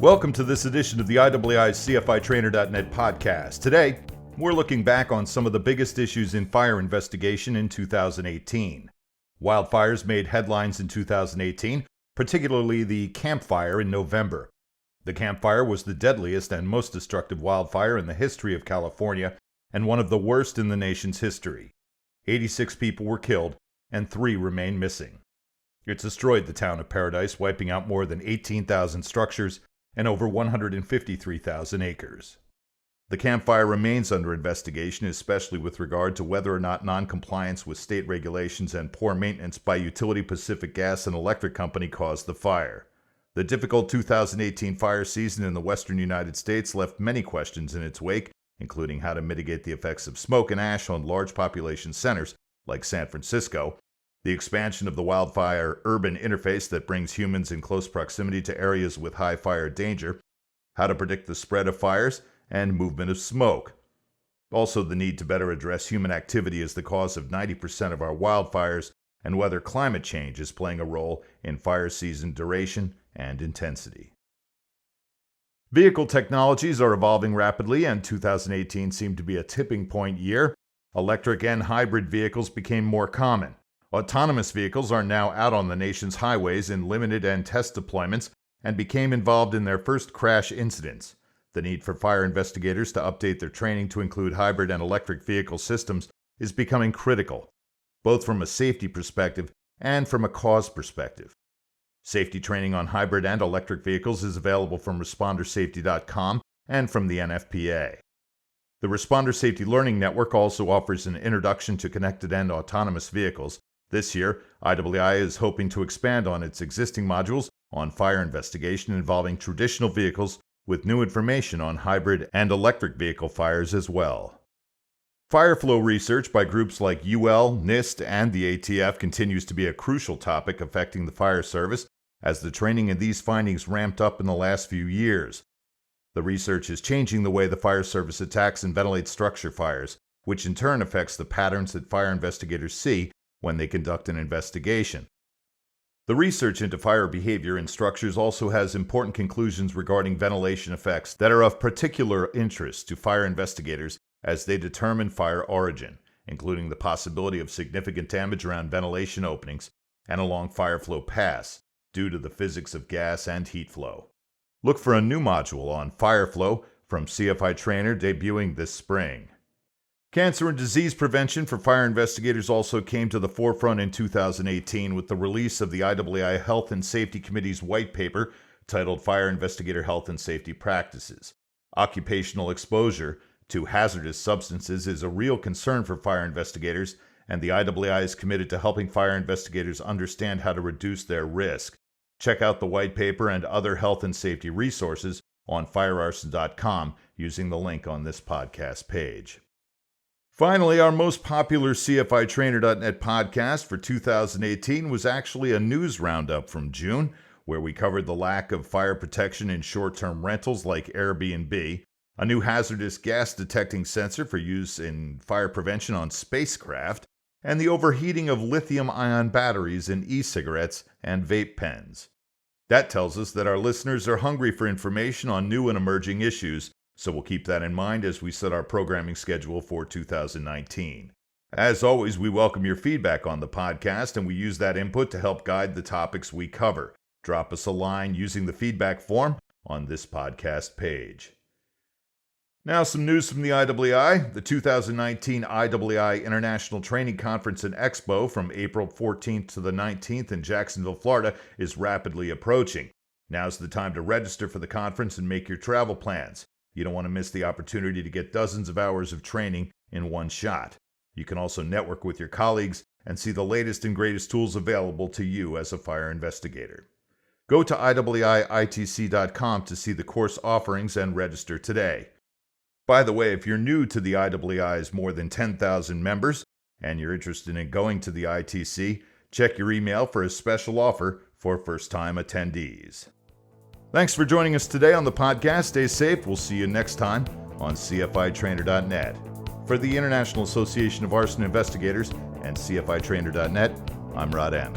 Welcome to this edition of the IAAI CFITrainer.net podcast. Today, we're looking back on some of the biggest issues in fire investigation in 2018. Wildfires made headlines in 2018, particularly the Camp Fire in November. The Camp Fire was the deadliest and most destructive wildfire in the history of California, and one of the worst in the nation's history. 86 people were killed, and 3 remain missing. It destroyed the town of Paradise, wiping out more than 18,000 structures and over 153,000 acres. The Camp Fire remains under investigation, especially with regard to whether or not noncompliance with state regulations and poor maintenance by Utility Pacific Gas and Electric Company caused the fire. The difficult 2018 fire season in the western United States left many questions in its wake, including how to mitigate the effects of smoke and ash on large population centers like San Francisco, the expansion of the wildfire urban interface that brings humans in close proximity to areas with high fire danger, how to predict the spread of fires, and movement of smoke. Also, the need to better address human activity as the cause of 90% of our wildfires, and whether climate change is playing a role in fire season duration and intensity. Vehicle technologies are evolving rapidly, and 2018 seemed to be a tipping point year. Electric and hybrid vehicles became more common. Autonomous vehicles are now out on the nation's highways in limited and test deployments and became involved in their first crash incidents. The need for fire investigators to update their training to include hybrid and electric vehicle systems is becoming critical, both from a safety perspective and from a cause perspective. Safety training on hybrid and electric vehicles is available from ResponderSafety.com and from the NFPA. The Responder Safety Learning Network also offers an introduction to connected and autonomous vehicles. This year, IAAI is hoping to expand on its existing modules on fire investigation involving traditional vehicles with new information on hybrid and electric vehicle fires as well. Fire flow research by groups like UL, NIST, and the ATF continues to be a crucial topic affecting the fire service as the training in these findings ramped up in the last few years. The research is changing the way the fire service attacks and ventilates structure fires, which in turn affects the patterns that fire investigators see when they conduct an investigation. The research into fire behavior in structures also has important conclusions regarding ventilation effects that are of particular interest to fire investigators as they determine fire origin, including the possibility of significant damage around ventilation openings and along fire flow paths due to the physics of gas and heat flow. Look for a new module on fire flow from CFITrainer debuting this spring. Cancer and disease prevention for fire investigators also came to the forefront in 2018 with the release of the IAAI Health and Safety Committee's white paper titled Fire Investigator Health and Safety Practices. Occupational exposure to hazardous substances is a real concern for fire investigators, and the IAAI is committed to helping fire investigators understand how to reduce their risk. Check out the white paper and other health and safety resources on firearson.com using the link on this podcast page. Finally, our most popular CFITrainer.net podcast for 2018 was actually a news roundup from June, where we covered the lack of fire protection in short-term rentals like Airbnb, a new hazardous gas detecting sensor for use in fire prevention on spacecraft, and the overheating of lithium-ion batteries in e-cigarettes and vape pens. That tells us that our listeners are hungry for information on new and emerging issues, so we'll keep that in mind as we set our programming schedule for 2019. As always, we welcome your feedback on the podcast, and we use that input to help guide the topics we cover. Drop us a line using the feedback form on this podcast page. Now some news from the IAAI. The 2019 IAAI International Training Conference and Expo from April 14th to the 19th in Jacksonville, Florida is rapidly approaching. Now's the time to register for the conference and make your travel plans. You don't want to miss the opportunity to get dozens of hours of training in one shot. You can also network with your colleagues and see the latest and greatest tools available to you as a fire investigator. Go to IAAIITC.com to see the course offerings and register today. By the way, if you're new to the IAAI's more than 10,000 members and you're interested in going to the ITC, check your email for a special offer for first-time attendees. Thanks for joining us today on the podcast. Stay safe. We'll see you next time on CFITrainer.net. For the International Association of Arson Investigators and CFITrainer.net, I'm Rod M.